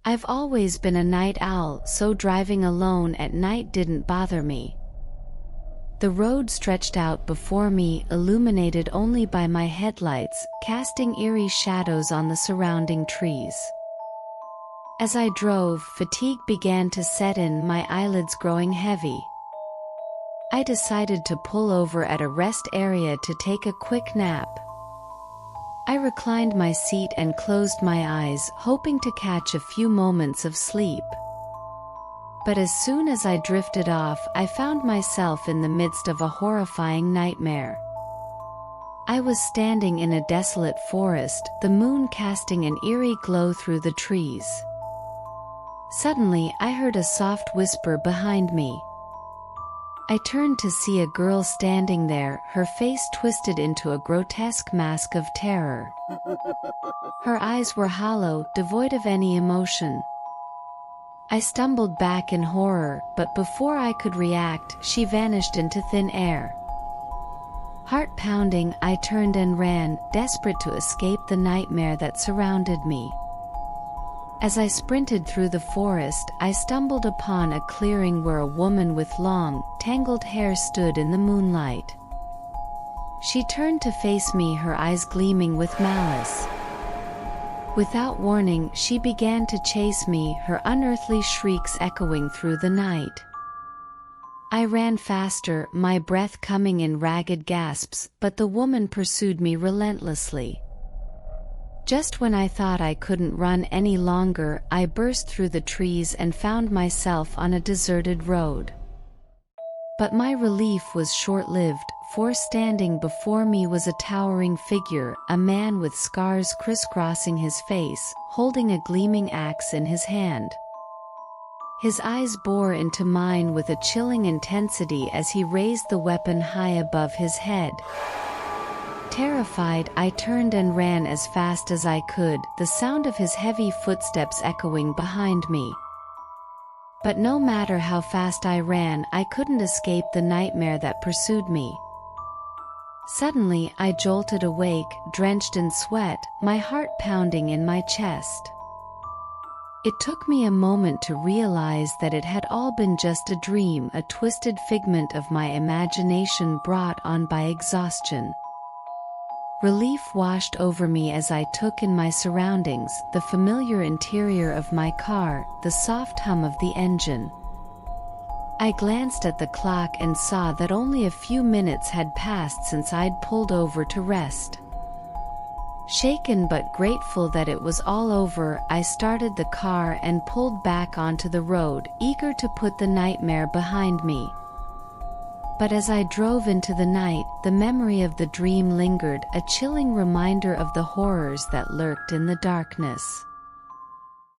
I've always been a night owl, so driving alone at night didn't bother me. The road stretched out before me, illuminated only by my headlights, casting eerie shadows on the surrounding trees. As I drove, fatigue began to set in, my eyelids growing heavy. I decided to pull over at a rest area to take a quick nap. I reclined my seat and closed my eyes, hoping to catch a few moments of sleep. But as soon as I drifted off, I found myself in the midst of a horrifying nightmare. I was standing in a desolate forest, the moon casting an eerie glow through the trees. Suddenly, I heard a soft whisper behind me. I turned to see a girl standing there, her face twisted into a grotesque mask of terror. Her eyes were hollow, devoid of any emotion. I stumbled back in horror, but before I could react, she vanished into thin air. Heart pounding, I turned and ran, desperate to escape the nightmare that surrounded me. As I sprinted through the forest, I stumbled upon a clearing where a woman with long, tangled hair stood in the moonlight. She turned to face me, her eyes gleaming with malice. Without warning, she began to chase me, her unearthly shrieks echoing through the night. I ran faster, my breath coming in ragged gasps, but the woman pursued me relentlessly. Just when I thought I couldn't run any longer, I burst through the trees and found myself on a deserted road. But my relief was short-lived, for standing before me was a towering figure, a man with scars crisscrossing his face, holding a gleaming axe in his hand. His eyes bore into mine with a chilling intensity as he raised the weapon high above his head. Terrified, I turned and ran as fast as I could, the sound of his heavy footsteps echoing behind me. But no matter how fast I ran, I couldn't escape the nightmare that pursued me. Suddenly, I jolted awake, drenched in sweat, my heart pounding in my chest. It took me a moment to realize that it had all been just a dream, a twisted figment of my imagination brought on by exhaustion. Relief washed over me as I took in my surroundings, the familiar interior of my car, the soft hum of the engine. I glanced at the clock and saw that only a few minutes had passed since I'd pulled over to rest. Shaken but grateful that it was all over, I started the car and pulled back onto the road, eager to put the nightmare behind me. But as I drove into the night, the memory of the dream lingered, a chilling reminder of the horrors that lurked in the darkness.